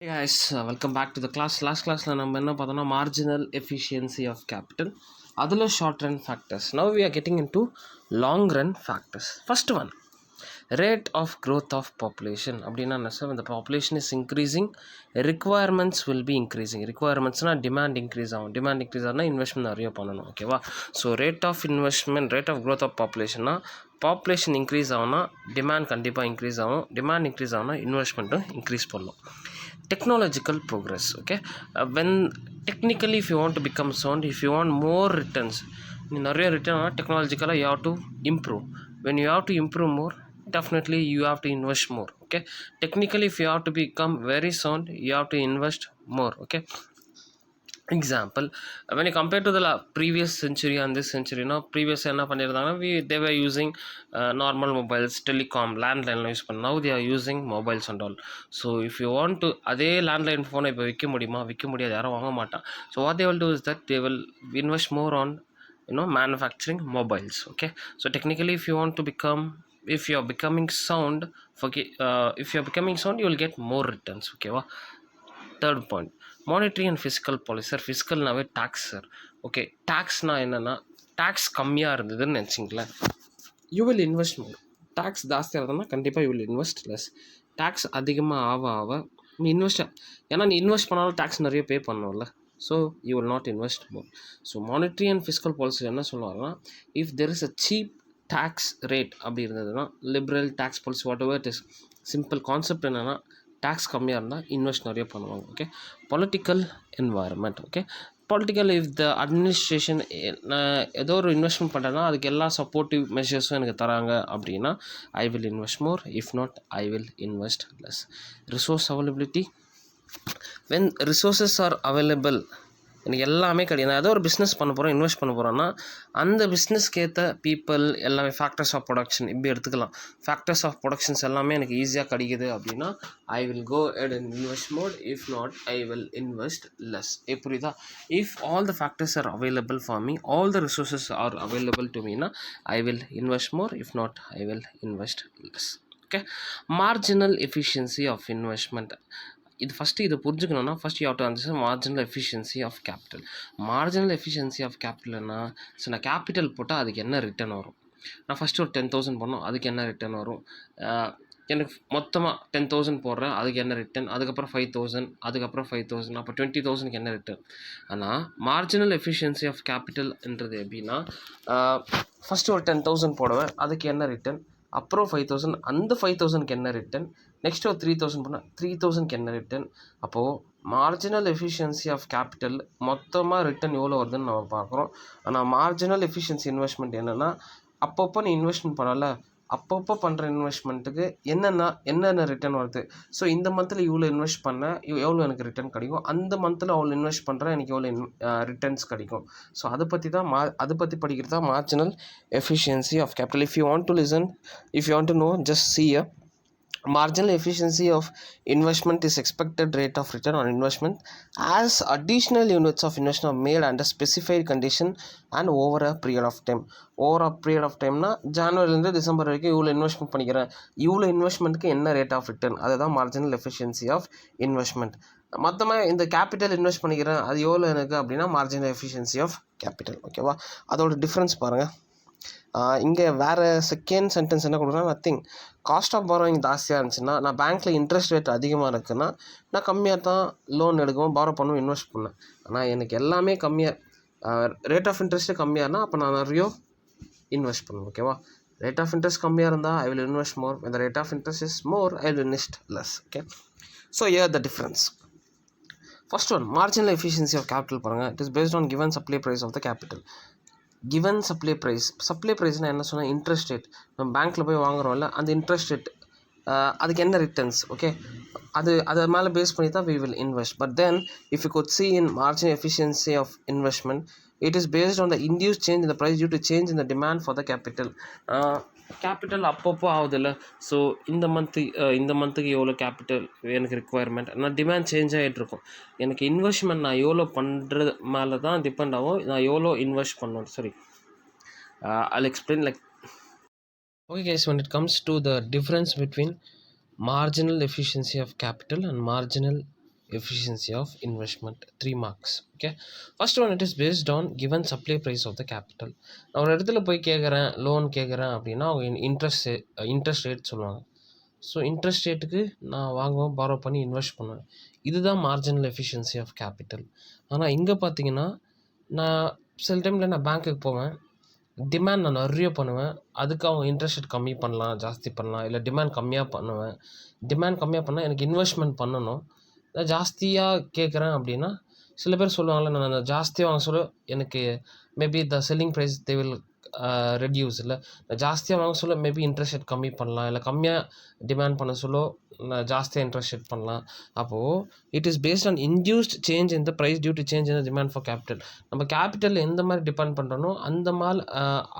Hey guys, welcome back to the class. Last classல நம்ம என்ன பார்த்தோம்னா marginal efficiency of capital. அதில் short run factors. Now we are getting into long run factors. First one, rate of growth of population. அப்படின்னா என்ன sir? இந்த population is increasing, requirements will be increasing. Requirementsனால் demand increase ஆகும். Demand increase ஆகுனா investment நிறைய பண்ணணும். ஓகேவா? So rate of investment, rate of growth of populationனா பாப்புலேஷன் இன்க்ரீஸ் ஆகும்னா டிமாண்ட் கண்டிப்பாக இன்க்ரீஸ் ஆகும். டிமாண்ட் இன்க்ரீஸ் ஆகும்னா இன்வெஸ்ட்மெண்ட்டும் இன்க்ரீஸ் பண்ணணும். Technological progress. Okay, when technically if you want to become sound, if you want more returns, நிறைய return ஆனால் டெக்னாலஜிக்கலாக you have to improve. When you have to improve more, definitely you have to invest more. Okay, technically if you have to become very sound, you have to invest more. Okay, example, when you compare to the previous century and this century, previous என்ன பண்ணியிருந்தாங்கன்னா they were using normal mobiles, telecom, landline use பண்ண. Now they are using mobiles and all. So if you want to அதே landline ஃபோனை இப்போ விற்க முடியாது, யாரும் வாங்க மாட்டான். So what they will do is that they will invest more on manufacturing mobiles. Okay, so technically if you want to become, if you are becoming sound, if you are becoming sound, you will get more returns. Okay, third point, monetary and fiscal policy. Sir ஃபிஸ்கல்னாவே tax sir. Okay, டேக்ஸ்னால் என்னென்னா, tax கம்மியாக இருந்ததுன்னு நினச்சிங்களேன், you will invest more. Tax ஜாஸ்தியாக இருந்ததுன்னா கண்டிப்பாக you will invest less. Tax அதிகமாக ஆக நீ ஏன்னா நீ இன்வெஸ்ட் பண்ணாலும் டேக்ஸ் நிறைய பே பண்ணணும்ல. So you will not invest more. So monetary and fiscal policy என்ன சொல்லுவாங்கன்னா, if there is a cheap tax rate அப்படி இருந்ததுன்னா, liberal tax policy, whatever it is, simple concept என்னென்னா, டேக்ஸ் கம்மியாக இருந்தால் இன்வெஸ்ட் நிறைய பண்ணுவாங்க. Okay, political environment. Okay, political, if the administration ஏதோ ஒரு இன்வெஸ்ட்மெண்ட் பண்ணுறேன்னா அதுக்கு எல்லா சப்போர்ட்டிவ் மெஷர்ஸும் எனக்கு தராங்க அப்படின்னா I will invest more. If not, I will invest less. Resource availability, when resources are available, எனக்கு எல்லாமே கிடையாது. நான் ஏதோ ஒரு பிஸ்னஸ் பண்ண போகிறோம், இன்வெஸ்ட் பண்ண போகிறோன்னா அந்த பிஸ்னஸ்க்கு ஏற்ற பீப்புள் எல்லாமே, ஃபேக்டர்ஸ் ஆஃப் ப்ரொடக்ஷன் இப்படி எடுத்துக்கலாம். ஃபேக்டர்ஸ் ஆஃப் ப்ரொடக்ஷன்ஸ் எல்லாமே எனக்கு ஈஸியாக கிடைக்குது அப்படின்னா I will go and invest more. If not, I will invest less. புரியுதா? If all the factors are available for me, all the resources are available to மீனா I will invest more. If not, I will invest less. Okay, marginal efficiency of investment. இது first இதை புரிஞ்சுக்கணுன்னா first you have to understand marginal efficiency of capital. Marginal efficiency of கேபிட்டல்னா, so நான் capital போட்டால் அதுக்கு என்ன return வரும், நான் ஃபஸ்ட்டு ஒரு 10,000 போடணும், அதுக்கு என்ன ரிட்டர்ன் வரும், எனக்கு மொத்தமாக 10,000 போடுறேன், அதுக்கு என்ன ரிட்டர்ன், அதுக்கப்புறம் 5,000, அதுக்கப்புறம் 5,000, அப்போ 20,000க்கு என்ன ரிட்டர்ன். ஆனால் மார்ஜினல் எஃபிஷியன்சி ஆஃப் கேபிட்டல்ன்றது எப்படின்னா, ஃபஸ்ட்டு ஒரு 10,000 போடுவேன், அதுக்கு என்ன ரிட்டர்ன், அப்புறம் 5,000, அந்த 5,000க்கு என்ன ரிட்டர்ன், நெக்ஸ்ட் ஒரு 3,000 போனால் 3,000க்கு என்ன ரிட்டர்ன். அப்போது மார்ஜினல் எஃபிஷியன்சி ஆஃப் கேபிட்டல் மொத்தமாக ரிட்டர்ன் எவ்வளோ வருதுன்னு நம்ம பார்க்குறோம். ஆனால் மார்ஜினல் எஃபிஷியன்சி இன்வெஸ்ட்மெண்ட் என்னென்னா, அப்பப்போ நீ இன்வெஸ்ட்மெண்ட் பண்ணல, அப்பப்போ பண்ணுற இன்வெஸ்ட்மெண்ட்டுக்கு என்னென்ன ரிட்டர்ன் வருது. ஸோ இந்த மந்தில் இவ்வளோ இன்வெஸ்ட் பண்ணேன், எவ்வளோ எனக்கு ரிட்டர்ன் கிடைக்கும், அந்த மந்தில் அவ்வளோ இன்வெஸ்ட் பண்ணுறேன், எனக்கு எவ்வளோ ரிட்டர்ன்ஸ் கிடைக்கும். ஸோ அதை பற்றி படிக்கிறது தான் marginal efficiency of capital. If you want to listen, if you want to know, just see a marginal efficiency of investment is expected rate of return on investment as additional units of investment are made under specified condition and over a period of time. Over a period of time na ஜனவரிலேருந்து December வரைக்கும் இவ்வளோ investment பண்ணிக்கிறேன், இவ்வளோ இன்வெஸ்ட்மெண்ட்டுக்கு என்ன rate of return, அதுதான் marginal efficiency of investment. மொத்தமாக இந்த கேபிட்டல் இன்வெஸ்ட் பண்ணிக்கிறேன், அது எவ்வளோ எனக்கு அப்படின்னா மார்ஜினல் எஃபிஷியன்சி ஆஃப் கேபிட்டல். ஓகேவா? அதோட டிஃப்ரென்ஸ் பாருங்கள். இங்கே வேறு செகண்ட் சென்டென்ஸ் என்ன கொடுக்குறேன்னா, நத்திங். காஸ்ட் ஆஃப் பாரோயிங் ஜாஸ்தியாக இருந்துச்சுன்னா, நான் பேங்க்கில் இன்ட்ரெஸ்ட் ரேட் அதிகமாக இருக்குன்னா நான் கம்மியாக தான் லோன் எடுக்கவும், பாரோ பண்ணுவோம், இன்வெஸ்ட் பண்ணேன். ஆனால் எனக்கு எல்லாமே கம்மியாக, ரேட் ஆஃப் இன்ட்ரெஸ்ட்டு கம்மியாகனா அப்போ நான் நிறைய இன்வெஸ்ட் பண்ணுவேன். ஓகேவா? ரேட் ஆஃப் இன்ட்ரெஸ்ட் கம்மியாக இருந்தால் ஐ will invest more. when the rate of interest is more, I will invest less. Okay, so here the difference. First one, marginal efficiency of capital பாருங்கள். It is based on given supply price of the capital. Given supply ப்ரைஸ்னால் என்ன சொன்னால், interest rate. நம்ம பேங்க்கில் போய் வாங்குகிறோம்ல, அந்த interest rate, அதுக்கு என்ன ரிட்டர்ன்ஸ். ஓகே, அது மேலே பேஸ் பண்ணி தான் we will invest. But then if you could see in marginal efficiency of investment, it is based on the induced change in the price due to change in the demand for the capital. Capital அப்பப்போ ஆகுதில்ல. So இந்த மந்த்துக்கு எவ்வளோ capital எனக்கு requirement, நான் demand change ஆகிட்டு இருக்கும். எனக்கு investment நான் எவ்வளோ பண்ணுறது மேலே தான் டிபெண்ட் ஆகும், நான் எவ்வளோ இன்வெஸ்ட் பண்ணணும். சரி, I'll explain like, okay guys, when it comes to the difference between marginal efficiency of capital and marginal efficiency of investment. 3 marks. Okay, first one, it is based on given supply price of the capital. நான் ஒரு இடத்துல போய் கேட்குறேன், loan கேட்குறேன் அப்படின்னா அவங்க interest rate சொல்லுவாங்க. So interest ரேட்டுக்கு நான் வாங்குவேன், பாரோ பண்ணி இன்வெஸ்ட் பண்ணுவேன். இதுதான் மார்ஜினல் எஃபிஷியன்சி ஆஃப் கேபிட்டல். ஆனால் இங்கே பார்த்தீங்கன்னா நான் சில டைமில் நான் பேங்க்குக்கு போவேன், டிமாண்ட் நான் நிறைய பண்ணுவேன், அதுக்கு அவங்க இன்ட்ரெஸ்ட் ரேட் கம்மி பண்ணலாம், ஜாஸ்தி பண்ணலாம், இல்லை டிமாண்ட் கம்மியாக பண்ணுவேன். டிமாண்ட் கம்மியாக பண்ணால் எனக்கு இன்வெஸ்ட்மெண்ட் பண்ணணும். நான் ஜாஸ்தியாக கேட்குறேன் அப்படின்னா சில பேர் சொல்லுவாங்கள்ல, நான் ஜாஸ்தியாக வாங்க சொல்ல எனக்கு maybe the selling price they will reduce. இல்லை நான் ஜாஸ்தியாக வாங்க சொல்ல மேபி இன்ட்ரெஸ்ட் ரேட் கம்மி பண்ணலாம், இல்லை கம்மியாக டிமாண்ட் பண்ண சொல்ல நான் ஜாஸ்தியாக இன்ட்ரெஸ்ட் ரேட் பண்ணலாம். அப்போது it is based on induced change in the price due to change in the demand for capital. நம்ம கேபிட்டல் எந்த மாதிரி டிபெண்ட் பண்ணுறனோ அந்த மாதிரி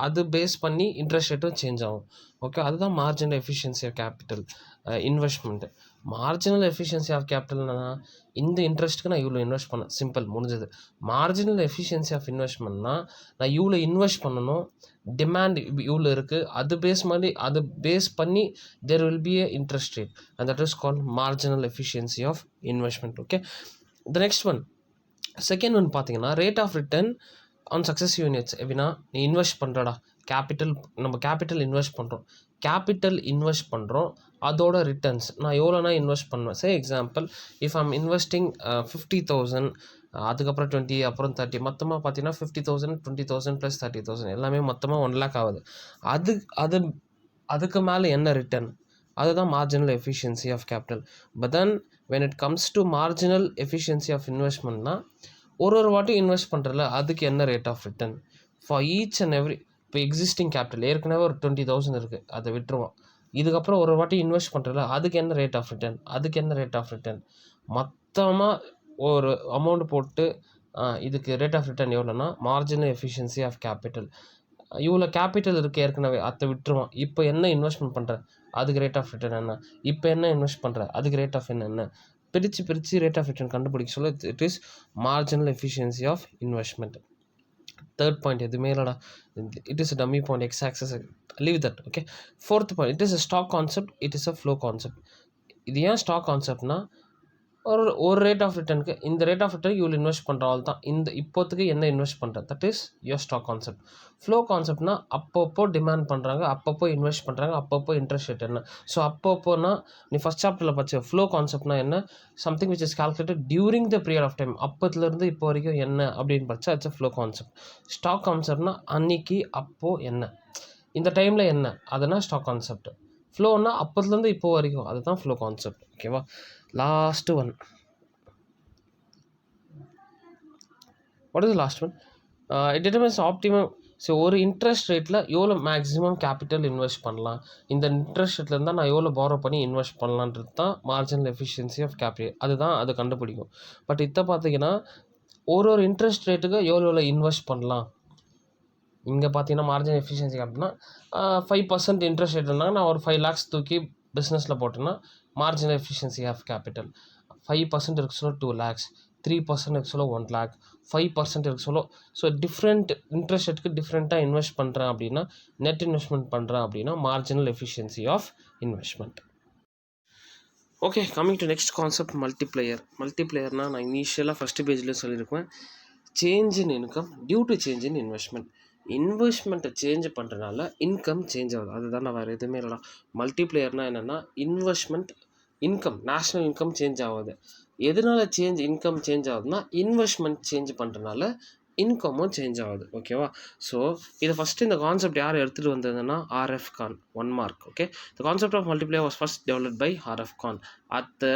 அது பேஸ் பண்ணி இன்ட்ரெஸ்ட் ரேட்டும் சேஞ்ச் ஆகும். ஓகே, அதுதான் marginal efficiency of capital investment. Marginal efficiency of கேபிட்டல்னா இந்த இன்ட்ரெஸ்ட்டுக்கு நான் இவ்வளோ இன்வெஸ்ட் பண்ணேன், சிம்பிள், முடிஞ்சது. மார்ஜினல் எஃபிஷியன்சி ஆஃப் இன்வெஸ்ட்மெண்ட்னா நான் இவ்வளோ இன்வெஸ்ட் பண்ணணும், டிமாண்ட் இவ்வளோ இருக்குது, அது பேஸ் பண்ணி there will be a interest rate, and that is called marginal efficiency of investment. Okay, the next one, second one பார்த்தீங்கன்னா rate of return on successive units. எப்படின்னா நீ இன்வெஸ்ட் பண்ணுறடா கேபிட்டல், நம்ம capital invest பண்ணுறோம், அதோட returns நான் எவ்வளோனா invest பண்ணுவேன். சே example, if I'm investing 50,000, அதுக்கப்புறம் 20, அப்புறம் 30, மொத்தமாக பார்த்தீங்கன்னா 50,000, 20,000 + 30,000 எல்லாமே மொத்தமாக 1 lakh ஆகுது. அதுக்கு மேலே என்ன ரிட்டர்ன், அதுதான் marginal efficiency of capital. But then when it comes to marginal efficiency of investmentனா ஒரு வாட்டி இன்வெஸ்ட் பண்ணுறல அதுக்கு என்ன rate of return for each and every. இப்போ எக்ஸிஸ்டிங் கேபிட்டல் ஏற்கனவே ஒரு 20,000 இருக்குது, அதை விட்டுருவோம். இதுக்கப்புறம் ஒரு வாட்டி இன்வெஸ்ட் பண்ணுறல அதுக்கு என்ன ரேட் ஆஃப் ரிட்டர்ன், மொத்தமாக ஒரு அமௌண்ட் போட்டு இதுக்கு ரேட் ஆஃப் ரிட்டர்ன் எவ்வளோன்னா மார்ஜினல் எஃபிஷியன்சி ஆஃப் கேபிட்டல். இவ்வளோ கேபிட்டல் இருக்குது ஏற்கனவே, அதை விட்டுருவோம். இப்போ என்ன இன்வெஸ்ட்மெண்ட் பண்ணுற அதுக்கு ரேட் ஆஃப் ரிட்டர்ன் என்ன, இப்போ என்ன இன்வெஸ்ட் பண்ணுற அதுக்கு ரேட் ஆஃப் என்ன, பிரித்து ரேட் ஆஃப் ரிட்டர்ன் கண்டுபிடிக்க சொல்ல it is marginal efficiency of investment. Third point எதுவுமே இல்லைடா, it is dummy point, X axis, leave that. Okay, fourth point, it is a stock concept, it is a flow concept. இது ஏன் stock கான்செப்ட்னா ஒரு rate of ரிட்டர்னுக்கு இந்த rate of return இவ்வளோ invest பண்ணுறாள் தான், இந்த இப்போத்துக்கு என்ன இன்வெஸ்ட் பண்ணுற, that is your stock concept. Flow கான்செப்ட்னா அப்பப்போ டிமாண்ட் பண்ணுறாங்க, அப்பப்போ இன்வெஸ்ட் பண்ணுறாங்க, அப்பப்போ இன்ட்ரெஸ்ட் ரேட் என்ன. ஸோ அப்பப்போனா நீ ஃபஸ்ட் சாப்டரில் படிச்ச ஃப்ளோ கான்செப்ட்னா என்ன, something which is calculated during the period of time, அப்போத்துலேருந்து இப்போ வரைக்கும் என்ன அப்படின்னு படித்தா இட்ஸ் ஃப்ளோ கான்செப்ட். ஸ்டாக் கான்செப்ட்னா அன்னைக்கு அப்போது என்ன, இந்த டைமில் என்ன, அதுனா ஸ்டாக் கான்செப்ட். ஃப்ளோன்னா அப்போதுலேருந்து இப்போ வரைக்கும், அதுதான் ஃப்ளோ கான்செப்ட். ஓகேவா, last one, what is the last one, it determines optimum. So ஒரு இன்ட்ரெஸ்ட் ரேட்டில் எவ்வளோ மேக்ஸிமம் கேபிட்டல் இன்வெஸ்ட் பண்ணலாம், இந்த இன்ட்ரெஸ்ட் ரேட்டில் இருந்தால் நான் எவ்வளோ பாரோ பண்ணி இன்வெஸ்ட் பண்ணலான்றது தான் மார்ஜினல் எஃபிஷியன்சி ஆஃப் கேபிட்டல், அதுதான் அது கண்டுபிடிக்கும். பட் இதை பார்த்தீங்கன்னா ஒரு இன்ட்ரெஸ்ட் ரேட்டுக்கு எவ்வளோ இன்வெஸ்ட் பண்ணலாம். இங்கே பார்த்தீங்கன்னா மார்ஜினல் எஃபிஷியன்சி அப்படின்னா 5% இன்ட்ரெஸ்ட் ரேட் இருந்தாங்க, நான் ஒரு 5 lakhs தூக்கி பிஸ்னஸில் போட்டேன்னா மார்ஜினல் எஃபிஷியன்சி ஆஃப் கேபிட்டல். 5% இருக்கு சொல்ல 2 lakhs, 3% இருக்கு சொல்ல 1 lakh, 5% இருக்கு சொல்ல. ஸோ டிஃப்ரெண்ட் இன்ட்ரெஸ்ட் ரேட்டுக்கு டிஃப்ரெண்ட்டாக இன்வெஸ்ட் பண்ணுறேன் அப்படின்னா, நெட் இன்வெஸ்ட்மெண்ட் பண்ணுறேன் அப்படின்னா marginal efficiency of investment. Okay, coming to next concept, மல்டிப்ளையர்னால் நான் இனிஷியலாக ஃபஸ்ட்டு பேஜில் சொல்லியிருப்பேன், change in income due to change in இன்வெஸ்ட்மெண்ட்டை சேஞ்ச் பண்ணுறதுனால இன்கம் சேஞ்ச் ஆகுது, அதுதான் நான் வேறு எதுவுமே இல்லைடா. மல்டிப்ளையர்னால் என்னென்னா investment income, national income change ஆகுது. எதனால இன்கம் சேஞ்ச் ஆகுதுன்னா இன்வெஸ்ட்மெண்ட் சேஞ்ச் பண்ணுறதுனால இன்கமும் சேஞ்ச் ஆகுது. ஓகேவா, ஸோ இதை ஃபஸ்ட்டு இந்த கான்செப்ட் யார் எடுத்துகிட்டு வந்ததுன்னா RF Kahn, 1 mark. Okay, the concept of multiplier was first developed by RF Kahn. அதை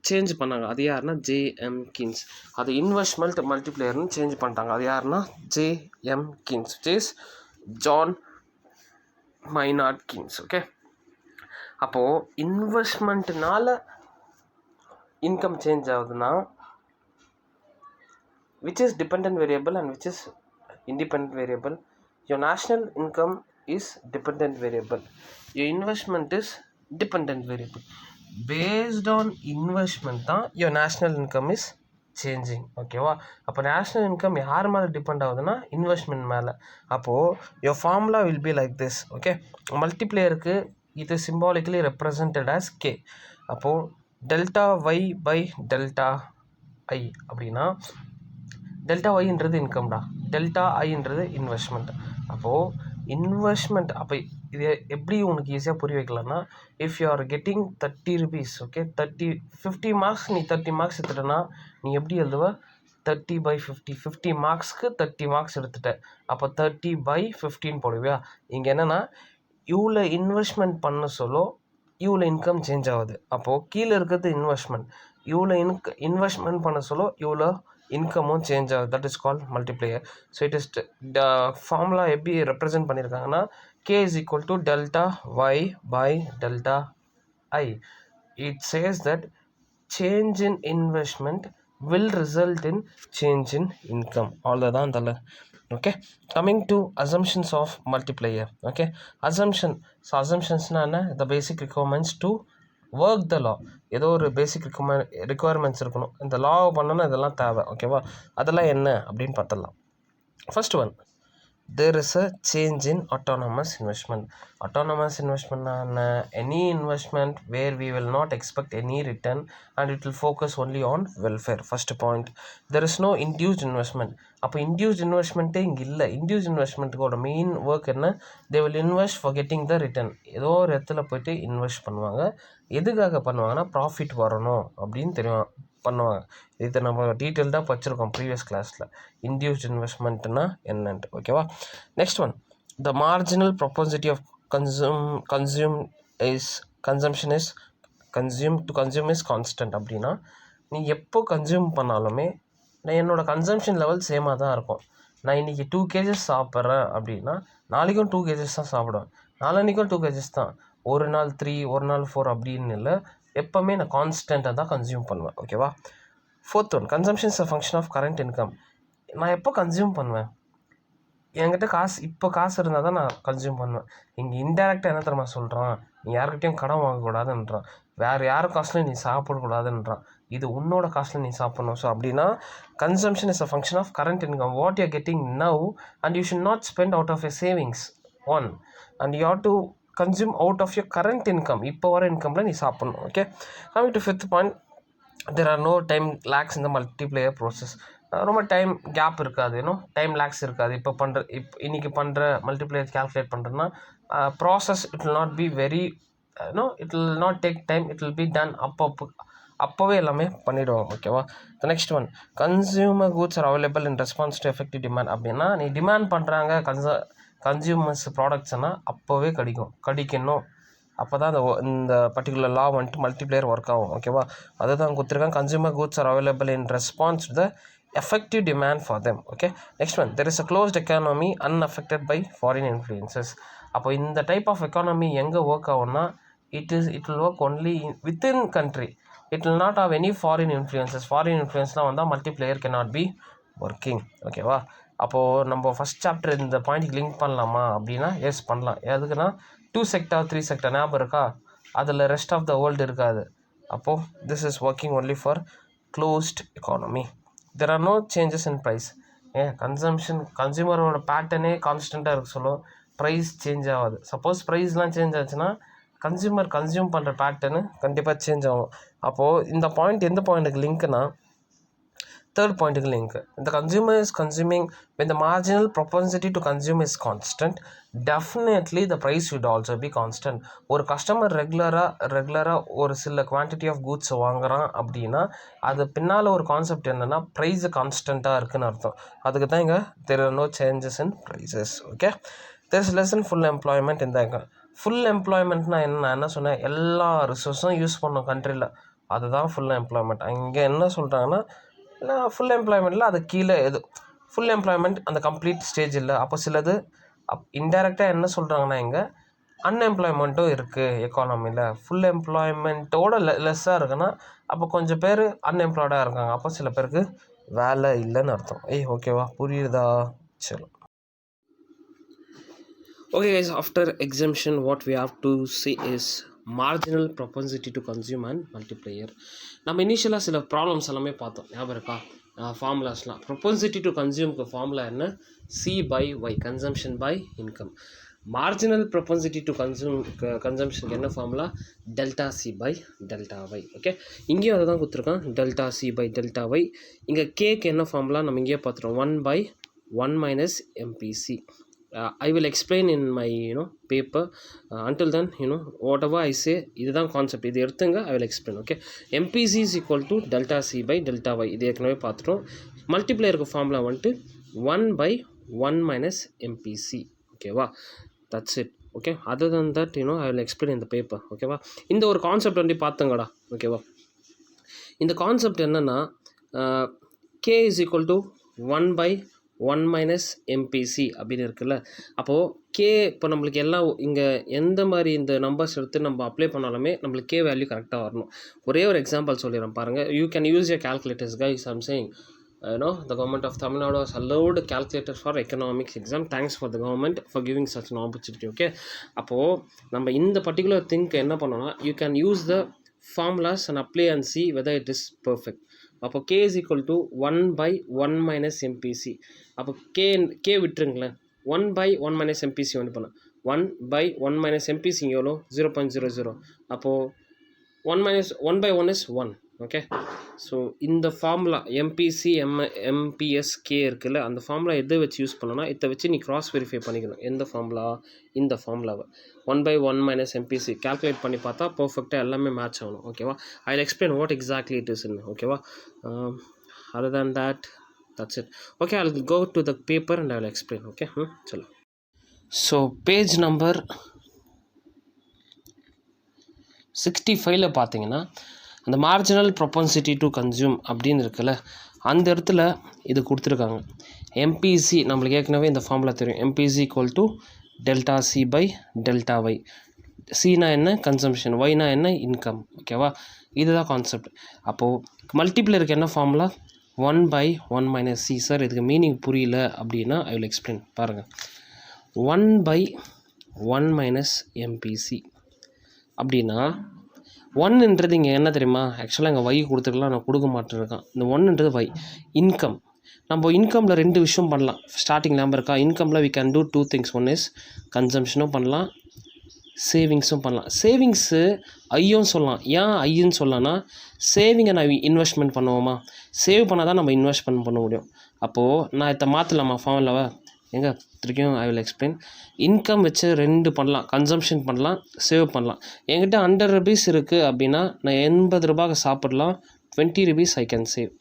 சேஞ்ச் பண்ணாங்க, அது யாருன்னா ஜேஎம் கின்ஸ். அது இன்வெஸ்ட்மெண்ட் மல்டிப்ளையர்னு சேஞ்ச் பண்ணிட்டாங்க, அது யாருன்னா JM Keynes, which is John Maynard Keynes. Okay, அப்போது இன்வெஸ்ட்மெண்ட்னால இன்கம் சேஞ்ச் ஆகுதுன்னா which is dependent variable and which is independent variable. Your national income is dependent variable, your investment is dependent variable. Based on investment தான் your national income is changing. ஓகேவா, அப்போ national income யார் மேலே depend ஆகுதுன்னா investment மேலே. அப்போது your formula will be like this. Okay, மல்டிப்ளையருக்கு இது சிம்பாலிக்கலி ரெப்ரசன்டட் as K. அப்போது delta Y by delta I அப்படின்னா டெல்டா ஒய்ன்றது இன்கம்டா, டெல்டா ஐன்றது இன்வெஸ்ட்மெண்ட். அப்போது இன்வெஸ்ட்மெண்ட் அப்போ இது எப்படி உனக்கு ஈஸியாக புரிய வைக்கலாம்னா, if you are getting 30 rupees, okay, 50 marks நீ 30 மார்க்ஸ் எடுத்துட்டனா நீ எப்படி எழுதுவ, 30/50, 50 மார்க்ஸ்க்கு 30 மார்க்ஸ் எடுத்துட்ட, அப்போ 30/15 போடுவியா. இங்கே என்னென்னா இவ்வளோ இன்வெஸ்ட்மெண்ட் பண்ண சொல்ல இவ்வளோ இன்கம் சேஞ்ச் ஆகுது. அப்போது கீழே இருக்கிறது இன்வெஸ்ட்மெண்ட், இவ்வளோ இன்வெஸ்ட்மெண்ட் பண்ண சொல்ல இவ்வளோ இன்கமும் சேஞ்ச் ஆகுது. That is called multiplier. So it is formula எப்படி ரெப்ரசென்ட் பண்ணியிருக்காங்கன்னா, K is equal to delta y by delta I. It says that change in investment will result in change in income. அவ்வளோதான் தலை. Okay, coming to assumptions of multiplier. Okay, அசம்ஷன்ஸ்னால் என்ன, the basic requirements to work the law. ஏதோ ஒரு பேசிக் requirements இருக்கணும், இந்த லாவை பண்ணணும்னா இதெல்லாம் தேவை. ஓகேவா, அதெல்லாம் என்ன அப்படின்னு பார்த்துடலாம். First one, there is a change in autonomous investment. Autonomous investment any investment where we will not expect any return and it will focus only on welfare. First point, there is no induced investment. அப்போ induced investment இங்கே இல்லை. induced investmentோட main work என்ன, they will invest for getting the return. ஏதோ ஒரு இடத்துல போய்ட்டு invest பண்ணுவாங்க. எதுக்காக பண்ணுவாங்கன்னா ப்ராஃபிட் வரணும் அப்படின்னு தெரியும் பண்ணுவாங்க. இதை நம்ம டீட்டெயில்டாக படிச்சிருக்கோம் ப்ரீவியஸ் கிளாஸில், இன்டியூஸ்ட் இன்வெஸ்ட்மெண்ட்னா என்னன்ட்டு. ஓகேவா, next one, the marginal propensity of consumption is constant. அப்படின்னா நீ எப்போ கன்சியூம் பண்ணாலுமே நான் என்னோடய கன்சம்ஷன் லெவல் சேமாக தான் இருக்கும். நான் இன்றைக்கி 2 kgs சாப்பிட்றேன் அப்படின்னா நாளைக்கும் 2 kgs தான் சாப்பிடுவேன், நாளன்னைக்கும் 2 kgs தான். ஒரு நாள் 3, ஒரு நாள் 4 அப்படின்னு இல்லை, எப்போவுமே நான் கான்ஸ்டண்ட்டாக தான் கன்சியூம் பண்ணுவேன். ஓகேவா, fourth one, consumption is a function of current income. நான் எப்போ கன்சியூம் பண்ணுவேன், என்கிட்ட இப்போ காசு இருந்தால் தான் நான் கன்சியூம் பண்ணுவேன். இங்கே இன்டெரக்டாக என்ன தெரியுமா சொல்கிறான், நீ யார்கிட்டையும் கடன் வாங்கக்கூடாதுன்றான், வேறு யாரும் காசுலையும் நீ சாப்பிடக்கூடாதுன்றான், இது உன்னோட காசில் நீ சாப்பிட்ணும். ஸோ அப்படின்னா consumption is a function of current income, what you are getting now and you should not spend out of your savings one and you have to consume out of your current income. இப்போ வர இன்கமில் நீ சாப்பிட்ணும். Okay, coming to fifth point, there are no time lags in the multiplier process. ரொம்ப time gap இருக்காது, time lakhs இருக்காது. இன்றைக்கி பண்ணுற மல்டிப்ளையர் கேல்குலேட் பண்ணுறதுன்னா process it will not be very it will not take time, it will be done அப்போவே எல்லாமே பண்ணிவிடுவோம். ஓகேவா, the next one, consumer goods are available in response to effective demand. அப்படின்னா நீ டிமாண்ட் பண்ணுறாங்க கன்சியூமர்ஸ் ப்ராடக்ட்ஸ்னால் அப்போவே கிடைக்கணும். அப்போ தான் இந்த பர்டிகுலர் லா வந்துட்டு மல்டிப்ளையர் ஒர்க் ஆகும். ஓகேவா, அதை தான் கொடுத்துருக்காங்க, consumer goods are available in response to the effective demand for them. Okay, next one, there is a closed economy unaffected by foreign influences. அப்போ இந்த டைப் ஆஃப் எக்கானமி எங்கே work ஆகும்னா it will work only within country, it will not have any foreign influences. foreign influenceலாம் வந்தால் multiplier cannot be working. ஓகேவா, அப்போது நம்ம first chapter இந்த பாயிண்ட்டுக்கு லிங்க் பண்ணலாமா அப்படின்னா எஸ் பண்ணலாம். எதுக்குன்னா 2 sector 3 sector ஞாபகம் இருக்கா, அதில் ரெஸ்ட் ஆஃப் த வேர்ல்டு இருக்காது. அப்போது this is working only for closed economy. there are no changes in price. கன்சியூமரோட பேட்டர்னே கான்ஸ்டண்ட்டாக இருக்க சொல்லும், ப்ரைஸ் சேஞ்ச் ஆகாது. சப்போஸ் ப்ரைஸ்லாம் சேஞ்ச் ஆச்சுன்னா கன்சியூம் பண்ணுற பேட்டர்னு கண்டிப்பாக சேஞ்ச் ஆகும். அப்போது இந்த பாயிண்ட் எந்த பாயிண்ட்டுக்கு லிங்க்னா தேர்ட் பாயிண்ட்டுக்கு லிங்க். இந்த consumer is consuming when the marginal propensity to consume is constant, definitely the price should also be constant. ஒரு கஸ்டமர் ரெகுலராக ஒரு சில குவான்டிட்டி ஆஃப் கூட்ஸ் வாங்குகிறான் அப்படின்னா அது பின்னால் ஒரு கான்செப்ட் என்னென்னா ப்ரைஸு கான்ஸ்டண்ட்டாக இருக்குதுன்னு அர்த்தம். அதுக்கு தான் இங்கே there are no changes in prices. ஓகே, there is less than full employment in the full எம்ப்ளாய்மெண்ட்னா என்ன சொன்னேன், எல்லா ரிசோர்ஸும் யூஸ் பண்ணோம் கண்ட்ரியில், அதுதான் ஃபுல் எம்ப்ளாய்மெண்ட். இங்கே என்ன சொல்கிறாங்கன்னா இல்லை ஃபுல் எம்ப்ளாய்மெண்ட்டில் அது கீழே ஃபுல் எம்ப்ளாய்மெண்ட் அந்த கம்ப்ளீட் ஸ்டேஜ் இல்லை. அப்போ சிலது இன்டெரக்டாக என்ன சொல்கிறாங்கன்னா இங்கே அன்எம்ப்ளாய்மெண்ட்டும் இருக்குது எக்கானமியில். ஃபுல் எம்ப்ளாய்மெண்ட்டோட லெஸ்ஸாக இருக்குன்னா அப்போ கொஞ்சம் பேர் அன்எம்ப்ளாய்டாக இருக்காங்க, அப்போ சில பேருக்கு வேலை இல்லைன்னு அர்த்தம். ஓகேவா, புரியுதா? சரி, okay guys, after exemption what we have to see is marginal propensity to consume and multiplier. நம்ம இனிஷியலாக சில ப்ராப்ளம்ஸ் எல்லாமே பார்த்தோம், ஞாபகம் இருக்கா? ஃபார்முலாஸ்லாம் ப்ரொபன்சிட்டி டு கன்சியூம்க்கு ஃபார்முலா என்ன, C/Y, consumption by income. marginal propensity to consumption என்ன formula delta C by delta Y. Okay, இங்கேயும் அதை தான் கொடுத்துருக்கான், delta C by delta Y. இங்கே கேக்கு என்ன ஃபார்முலா நம்ம இங்கேயே பார்த்துட்டோம், 1/1 minus MPC. I will explain in my paper. Until then whatever I say இதுதான் கான்செப்ட், இது எடுத்துங்க, I will explain. Okay, MPC is equal to delta C by delta y. இது ஏற்கனவே பார்த்துட்டோம். மல்டிப்ளையருக்கு ஃபார்முலா வந்துட்டு 1/1 minus MPC. ஓகேவா, that's it. Okay, other than that I will explain in the paper. ஓகேவா, இந்த ஒரு கான்செப்ட் வந்து பார்த்துங்கடா. ஓகேவா, இந்த கான்செப்ட் என்னென்னா K is equal to 1/1 minus MPC அப்படின்னு இருக்குல்ல. அப்போது K இப்போ நம்மளுக்கு எல்லாம் இங்கே எந்த மாதிரி இந்த நம்பர்ஸ் எடுத்து நம்ம அப்ளை பண்ணாலுமே நம்மளுக்கு K வேல்யூ கரெக்டாக வரணும். ஒரே ஒரு எக்ஸாம்பிள் சொல்லிடுறேன் பாருங்கள். You can use your calculators guys. I'm saying the government of Tamil Nadu has allowed calculators for economics exam. Thanks for the government for giving such an opportunity. Okay, அப்போது நம்ம இந்த particular think என்ன பண்ணோம்னா, you can use the formulas and apply and see whether it is perfect. அப்போ K is equal to 1/1 minus MPC. அப்போ K விட்டுருங்களேன், 1/1 minus MPC வந்து பண்ண 1/1 minus MPC எவ்வளோ 0.00. அப்போது 1/1 is 1. ஓகே, ஸோ இந்த ஃபார்முலா MPC MPS K இருக்குல்ல, அந்த formula எதை வச்சு யூஸ் பண்ணோன்னா, இதை வச்சு நீ கிராஸ் வெரிஃபை பண்ணிக்கணும். எந்த ஃபார்முலா, இந்த ஃபார்முலாவை 1/1 minus MPC கால்குலேட் பண்ணி பார்த்தா பர்ஃபெக்டாக எல்லாமே மேட்ச் ஆகணும். ஓகேவா, I will explain what exactly it is. ஓகேவா, other than that that's it. Okay, I'll go to the paper and I'll explain. Okay, chalo. So page number 65ல பார்த்தீங்கன்னா அந்த மார்ஜினல் ப்ரொபன்சிட்டி டு கன்சியூம் அப்படின்னு இருக்குல்ல, அந்த இடத்துல இது கொடுத்துருக்காங்க. MPC நம்மளுக்கு ஏற்கனவே இந்த ஃபார்முலா தெரியும். MPC equal to delta C by delta Y. சினா என்ன, கன்சம்ஷன், ஒய்னா என்ன, இன்கம். ஓகேவா, இதுதான் கான்செப்ட். அப்போது மல்டிப்ளையருக்கு என்ன ஃபார்முலா 1/1 minus C. சார் இதுக்கு மீனிங் புரியல அப்படின்னா ஐ வில் எக்ஸ்பிளைன். பாருங்கள், 1/1 minus MPC அப்படின்னா 1ன்றது இங்கே என்ன தெரியுமா, ஆக்சுவலாக இங்கே ஒய் கொடுத்துருக்கலாம், நான் கொடுக்க மாட்டேருக்கான். இந்த 1ன்றது ஒய், இன்கம். நம்ம இன்கமில் 2 விஷயம் பண்ணலாம். ஸ்டார்டிங் நம்பர் இருக்கா, இன்கமில் we can do 2 things. One is கன்சம்ஷனும் பண்ணலாம், சேவிங்ஸும் பண்ணலாம். சேவிங்ஸு ஐயும் சொல்லலாம். ஏன் ஐன்னு சொல்லலாம்னா, சேவிங்கை நான் இன்வெஸ்ட்மெண்ட் பண்ணுவோமா, சேவ் பண்ணால் தான் நம்ம இன்வெஸ்ட்மெண்ட் பண்ண முடியும். அப்போது நான் இதை மாற்றலாமா ஃபார்முலாவை, எங்கே திருப்பியும் ஐ வில் எக்ஸ்பிளைன். இன்கம் வச்சு 2 பண்ணலாம், கன்சம்ஷன் பண்ணலாம், சேவ் பண்ணலாம். என்கிட்ட 100 rupees இருக்குது அப்படின்னா நான் 80 ரூபாய்க்கு சாப்பிடலாம், 20 rupees I can save,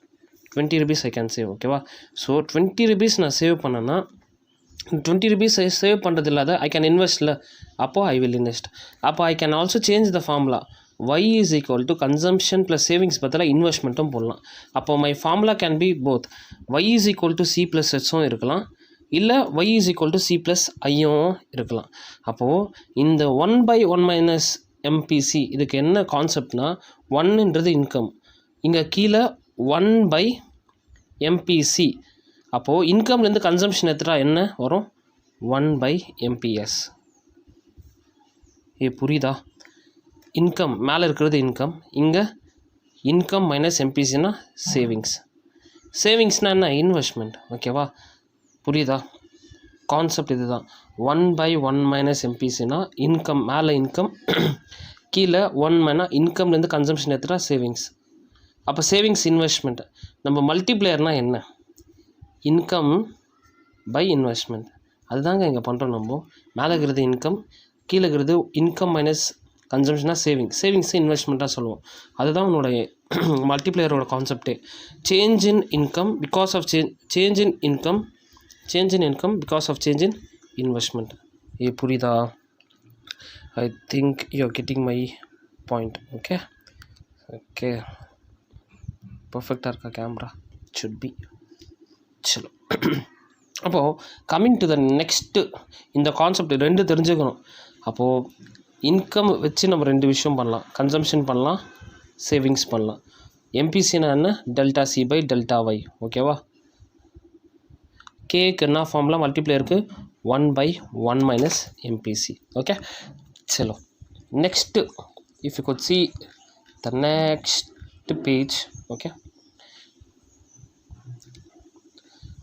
20 rupees I can save. ஓகேவா, ஸோ 20 rupees நான் சேவ் பண்ணேன்னா 20 rupees சேவ் பண்ணுறது இல்லாத ஐ கேன் இன்வெஸ்ட்டில், அப்போது ஐ வில் இன்வெஸ்ட். அப்போ I can also change the formula. y is equal to consumption plus savings பதிலாக இன்வெஸ்ட்மெண்ட்டும் போடலாம். அப்போ my formula can be both. y is equal to c plus hம் இருக்கலாம், இல்லை y is equal to c plus ஐயும் இருக்கலாம். அப்போது இந்த 1/1 minus MPC இதுக்கு என்ன கான்செப்ட்னா, 1ன்றது இன்கம், இங்கே கீழே 1/MPC. அப்போது இன்கம்லேருந்து கன்சம்ஷன் எடுத்துட்டா என்ன வரும், 1/MPS. புரியுதா, இன்கம் மேலே இருக்கிறது இன்கம், இங்கே இன்கம் மைனஸ் MPCனா சேவிங்ஸ். சேவிங்ஸ்னால் என்ன, இன்வெஸ்ட்மெண்ட். ஓகேவா, புரியுதா, கான்செப்ட் இது தான். 1/1 minus MPCனா இன்கம், மேலே இன்கம், கீழே 1 இன்கம்லேருந்து கன்சம்ஷன் எடுத்துட்டா சேவிங்ஸ். அப்போ சேவிங்ஸ் இன்வெஸ்ட்மெண்ட். நம்ம மல்டிப்ளையர்னால் என்ன, இன்கம் பை இன்வெஸ்ட்மெண்ட். அதுதாங்க இங்கே பண்ணுறோம். நம்ம மேலே இருக்கிறது இன்கம், கீழே இருக்கிறது இன்கம் மைனஸ் கன்சம்ஷனாக சேவிங்ஸை இன்வெஸ்ட்மெண்ட்டாக சொல்லுவோம். அதுதான் உன்னோட மல்டிப்ளையரோட கான்செப்டே. Change in income because of change in income because of change in investment. இது புரியுதா? I think you are getting my point. Okay okay, பர்ஃபெக்டாக இருக்கா கேமரா? should be. சலோ, அப்போது கம்மிங் டு த நெக்ஸ்ட்டு, இந்த கான்செப்ட் 2 தெரிஞ்சுக்கணும். அப்போது இன்கம் வச்சு நம்ம 2 விஷயம் பண்ணலாம், கன்சம்ஷன் பண்ணலாம், சேவிங்ஸ் பண்ணலாம். MPCனா என்ன, delta C by delta Y. ஓகேவா, கேக்கு என்ன ஃபார்முலா, மல்டிப்ளையருக்கு 1/1 minus MPC. ஓகே, சலோ next, if you could see the next page. Okay,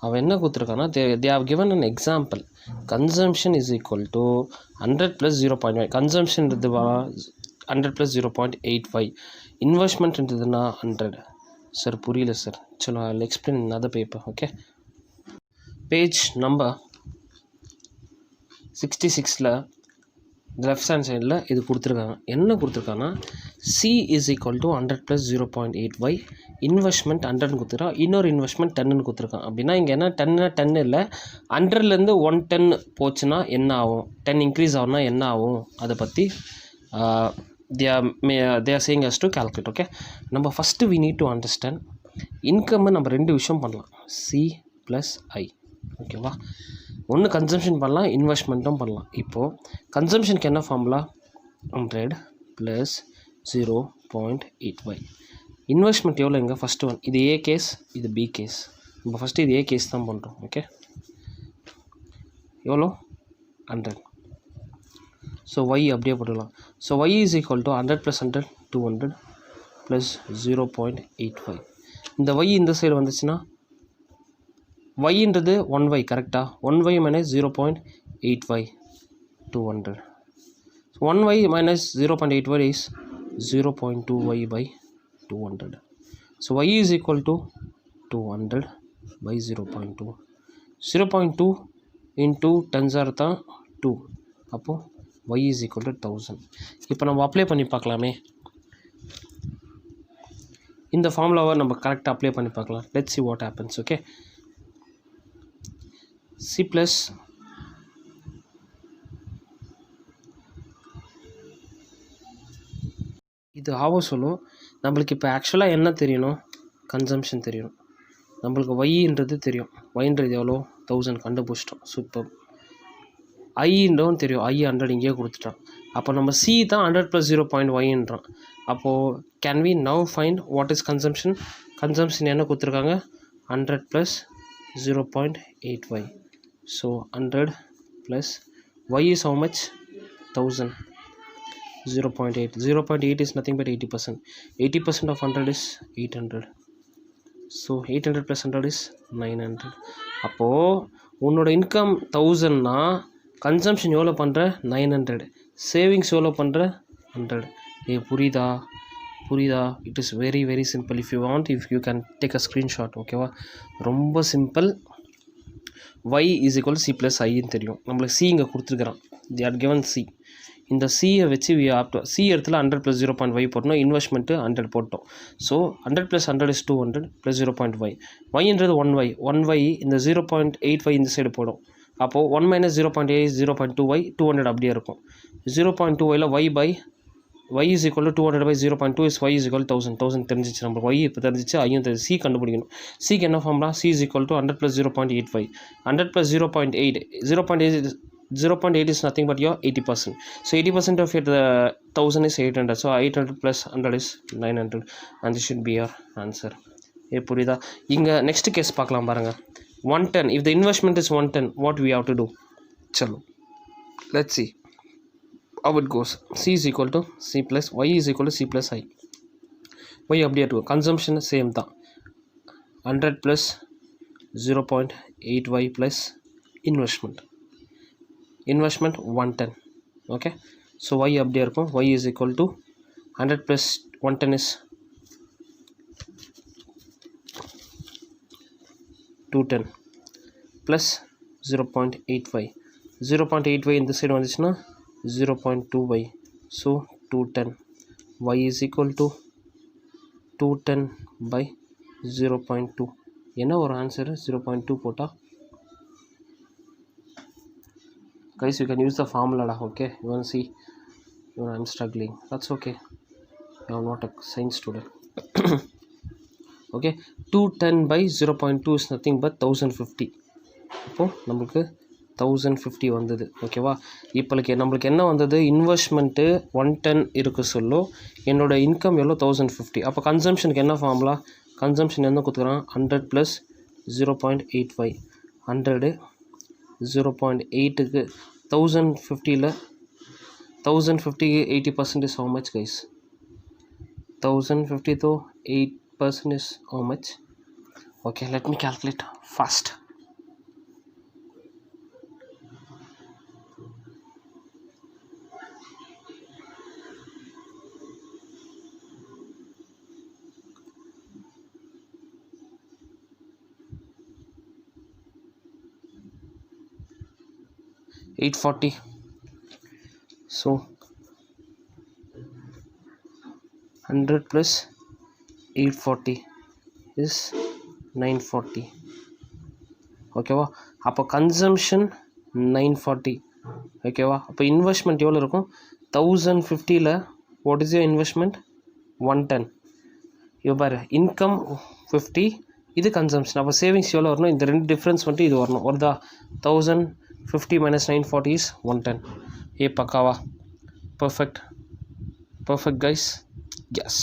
அவன் என்ன கொடுத்துருக்கான்னா they have given an example. Consumption is equal to 100 plus 0.5. Consumption is 100 plus 0.85. Investment இருந்ததுன்னா 100. Sir புரியல சார். சலோ I'll explain in another paper. Okay. Page number 66ல left hand சைடில் இது கொடுத்துருக்காங்க. என்ன கொடுத்துருக்காங்கன்னா C is equal to 100 + 0.8y investment 100ன்னு கொடுத்துருக்கான், இன்னொரு இன்வெஸ்ட்மெண்ட் 10ன்னு கொடுத்துருக்கான். அப்படின்னா இங்கே என்ன 10 இல்லை, 100லேருந்து 110 போச்சுன்னா என்ன ஆகும், 10 இன்க்ரீஸ் ஆகும்னா என்ன ஆகும், அதை பற்றி they are saying us to calculate. Okay, நம்ம first we need to understand இன்கம்மை நம்ம ரெண்டு விஷயம் பண்ணலாம், சி ப்ளஸ் ஐ. ஓகேவா, ஒன்று கன்சம்ஷன் பண்ணலாம், இன்வெஸ்ட்மெண்ட்டும் பண்ணலாம். இப்போது கன்சம்ஷனுக்கு என்ன ஃபார்முலா, 100 + 0.8y. இன்வெஸ்ட்மெண்ட் எவ்வளோ இங்கே ஃபஸ்ட்டு ஒன், இது ஏ கேஸ், இது பி கேஸ். நம்ம ஃபஸ்ட்டு இது ஏ கேஸ் தான் பண்ணுறோம். ஓகே, எவ்வளோ 100. ஸோ ஒய் அப்படியே போட்டுக்கலாம். So Y is equal to 100 + 100 200 + 0.85. இந்த ஒய் இந்த சைடு வந்துச்சுன்னா ஒய்ன்றது 1y கரெக்டாக, 1y - 0.8y 200. 1y - 0.8y is 0.2y / 200. So y is equal to 200 / 0.2. 0.2 into 10 தான் 2. அப்போது y is equal to 1000. இப்போ நம்ம அப்ளை பண்ணி பார்க்கலாமே, இந்த ஃபார்முலாவை நம்ம கரெக்டாக அப்ளை பண்ணி பார்க்கலாம். let's see what happens. okay, C plus இது ஆவோ சொல்லும். நம்மளுக்கு இப்போ ஆக்சுவலாக என்ன தெரியணும், கன்சம்ஷன் தெரியணும், நம்மளுக்கு ஒய்ன்றது தெரியும். ஒய்ன்றது எவ்வளோ 1000 கண்டுபிடிச்சிட்டோம். சூப்பர். ஐன்றவும் தெரியும், ஐ 100 இங்கேயே கொடுத்துட்டான். அப்போ நம்ம சி தான் 100 + 0.yன்றான். அப்போது can we now find what is consumption. Consumption என்ன கொடுத்துருக்காங்க, 100 + 0.8y. So 100 plus y is how much, 1000. 0.8. 0.8 is nothing but 80%. 80% of 100 is 800. So 800 plus 100 is 900. அப்போது உன்னோட இன்கம் 1000னா கன்சம்ஷன் எவ்வளோ பண்ணுற 900, சேவிங்ஸ் எவ்வளோ பண்ணுற 100. புரியுதா? It is very very simple. If you can take a screenshot. ஓகேவா, ரொம்ப simple. y is equal to c plus iன்னு தெரியும். நம்மளுக்கு c இங்கே கொடுத்துருக்குறான், they are given c. இந்த c-யை வச்சு we have to c இடத்துல 100 + 0.y போட்டோம், இன்வெஸ்ட்மெண்ட்டு 100 போட்டோம். So 100 + 100 is 200 + 0.y. yன்றது 1y இந்த 0.8y இந்த சைடு போடும். அப்போது 1 - 0.8 is 0.2y, 200 அப்படியே இருக்கும். 0.2yல y is equal to 200 / 0.2 is y is equal to 1000 தெரிஞ்சிச்சு நம்மளுக்கு. y இப்போ தெரிஞ்சிச்சு, ஐயும் தெரிஞ்சு. சி கண்டுபிடிக்கணும். சிக்கு என்ன formula, c is equal to 100 + 0.85. 100 + 0.8, 0.8 is nothing but your 80%. So 80% of it, 1000 is 800. So 800 plus 100 is 900, and this should be your answer. புரியுதா? இங்கே நெக்ஸ்ட் கேஸ் பார்க்கலாம் பாருங்கள். 110. if the investment is 110, what we have to do? Chalo, let's see how it goes. C is equal to C plus y is equal to C plus I. y அப்படியே இருக்கும். Consumption same தான், 100 plus 0.8y plus investment 110. okay, so y அப்படியே இருக்கும். y is equal to 100 plus 110 is 210 plus 0.8y. 0.8y இந்த side வந்துச்சுன்னா 0.2y. so 210. y is equal to 210 by 0.2. என்ன ஒரு answer, 0.2 போட்டால். guys, you can use the formula. okay, you want to see, I'm struggling, that's okay, I'm not a science student. okay, 210 by 0.2 is nothing but 1050. இப்போது நம்மளுக்கு 1050 வந்தது. ஓகேவா, இப்போக்கு நம்மளுக்கு என்ன வந்தது, இன்வெஸ்ட்மெண்ட்டு 110 இருக்க சொல்லும், என்னோடய இன்கம் எவ்வளோ 1050. அப்போ கன்சம்ஷனுக்கு என்ன ஃபார்முலா, கன்சம்ஷன் என்ன கொடுத்துக்கிறான், 100 plus 0.8y. 100 0.8க்கு 1050ல் 1050க்கு 80% is how much guys? 1050 to 8% is how much? okay, let me calculate fast. 840. So 100 plus 840 is 940. ஓகேவா? அப்போ கன்சம்ஷன் 940. ஓகேவா? அப்போ இன்வெஸ்ட்மெண்ட் எவ்வளோ இருக்கும்? 1050ல் வாட் இஸ் யோர் இன்வெஸ்ட்மெண்ட்? 110. இப்போ பாரு, இன்கம் 50, இது கன்சம்ஷன். அப்போ சேவிங்ஸ் எவ்வளோ வரணும்? இந்த ரெண்டு டிஃப்ரென்ஸ் வந்துட்டு இது வரணும். வருதா? 1050 minus 940 is 110. பக்காவா? Perfect guys. எஸ்.